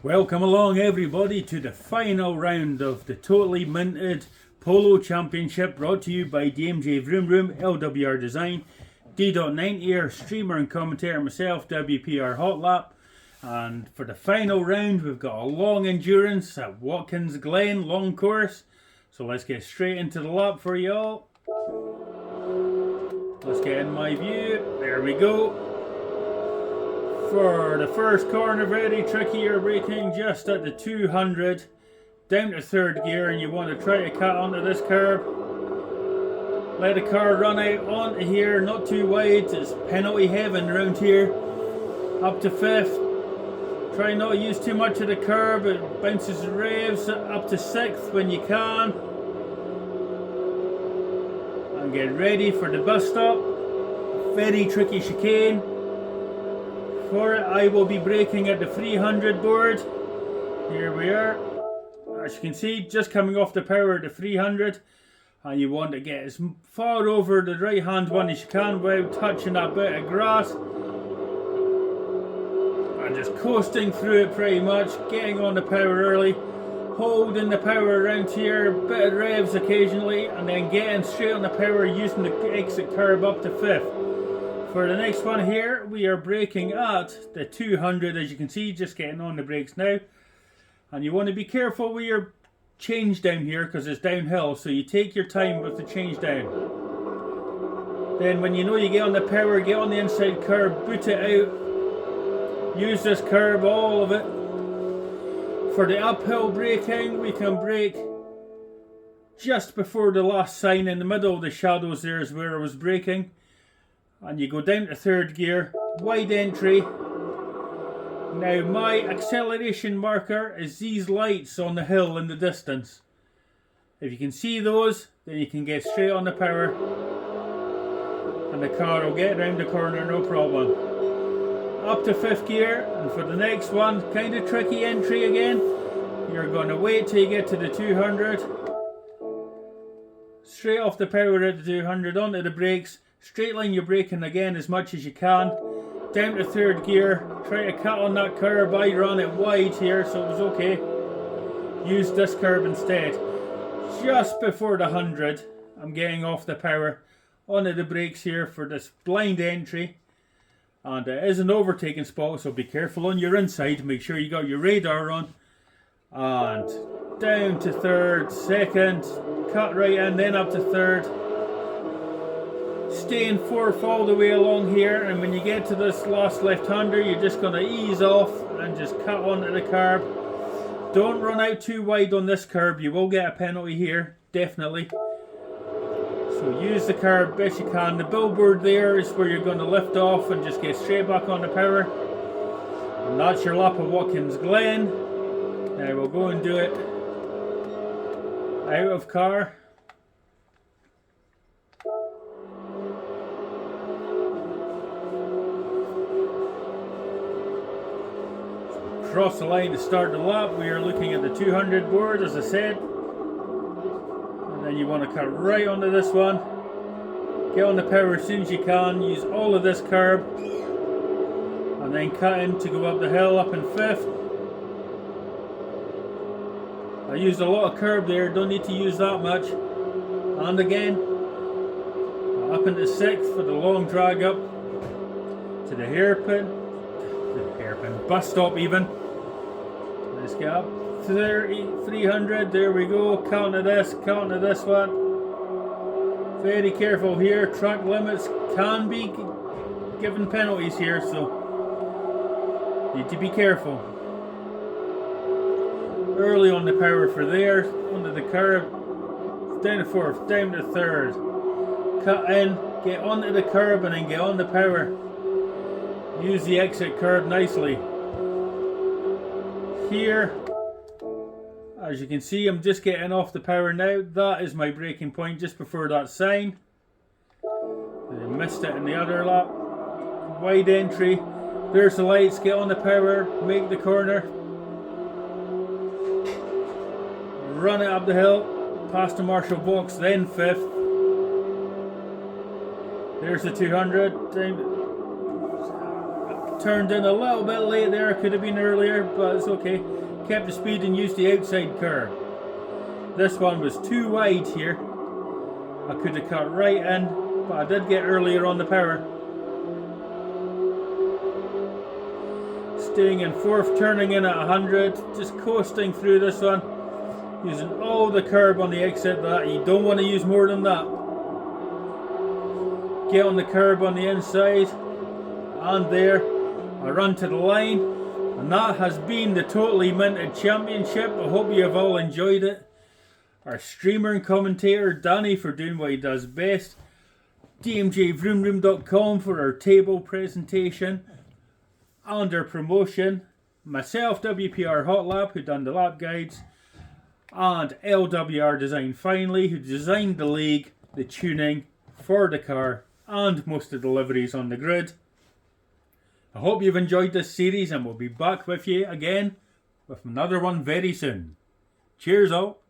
Welcome along everybody to the final round of the totally minted Polo Championship, brought to you by DMJ Vroom Vroom, LWR Design, D.90er, streamer and commentator myself, WPR Hotlap. And for the final round we've got a long endurance at Watkins Glen Long Course. So let's get straight into the lap for y'all. Let's get in my view. There we go. For the first corner, very tricky. You're braking just at the 200 down to third gear, and you want to try to cut onto this curb. Let the car run out onto here, not too wide. It's penalty heaven around here. Up to fifth. Try not to use too much of the curb. It bounces the revs. Up to sixth when you can. And get ready for the bus stop. Very tricky chicane. For it, I will be braking at the 300 board. Here we are. As you can see, just coming off the power of the 300. And you want to get as far over the right hand one as you can without touching that bit of grass. And just coasting through it pretty much, getting on the power early, holding the power around here, bit of revs occasionally, and then getting straight on the power using the exit curb up to fifth. For the next one here, we are braking at the 200, as you can see, just getting on the brakes now. And you want to be careful with your change down here because it's downhill, so you take your time with the change down. Then when you know you get on the power, get on the inside curb, boot it out. Use this curb, all of it. For the uphill braking, we can brake just before the last sign in the middle of the shadows. There is where I was braking. And you go down to third gear, wide entry. Now my acceleration marker is these lights on the hill in the distance. If you can see those, then you can get straight on the power. And the car will get around the corner, no problem. Up to fifth gear, and for the next one, kind of tricky entry again. You're going to wait till you get to the 200. Straight off the power at the 200, onto the brakes. Straight line your braking again as much as you can. Down to third gear. Try to cut on that curb. I ran it wide here, so it was okay. Use this curb instead. Just before the 100, I'm getting off the power. Onto the brakes here for this blind entry. And it is an overtaking spot, so be careful on your inside. Make sure you got your radar on. And down to third, second. Cut right in, then up to third. Stay in fourth all the way along here, and when you get to this last left-hander, you're just going to ease off and just cut onto the curb. Don't run out too wide on this curb, you will get a penalty here, definitely. So use the curb best you can. The billboard there is where you're going to lift off and just get straight back on the power. And that's your lap of Watkins Glen. Now we'll go and do it out of car. Cross the line to start the lap. We are looking at the 200 board, as I said. And then you want to cut right onto this one. Get on the power as soon as you can. Use all of this curb. And then cut in to go up the hill, up in fifth. I used a lot of curb there, don't need to use that much. And again. Up into sixth for the long drag up to the hairpin. Bus stop even. Let's get up 300, there we go. Count to this one. Very careful here. Track limits can be given penalties here, so need to be careful. Early on the power for there, onto the curb, down to fourth, down to third. Cut in, get onto the curb and then get on the power. Use the exit curb nicely. Here, as you can see, I'm just getting off the power now. That is my braking point just before that sign. I missed it in the other lap. Wide entry. There's the lights. Get on the power. Make the corner. Run it up the hill. Past the marshal box. Then fifth. There's the 200. Turned in a little bit late there, could have been earlier, but it's okay. Kept the speed and used the outside curve. This one was too wide here. I could have cut right in, but I did get earlier on the power. Staying in fourth, turning in at 100, just coasting through this one. Using all the curb on the exit that you don't want to use more than that. Get on the curb on the inside, and there, I run to the line, and that has been the Totally Minted Championship. I hope you have all enjoyed it. Our streamer and commentator Danny for doing what he does best. DMJVroomRoom.com for our table presentation and our promotion. Myself, WPR Hotlap, who done the lap guides, and LWR Design finally, who designed the league, the tuning for the car, and most of the deliveries on the grid. I hope you've enjoyed this series, and we'll be back with you again with another one very soon. Cheers all.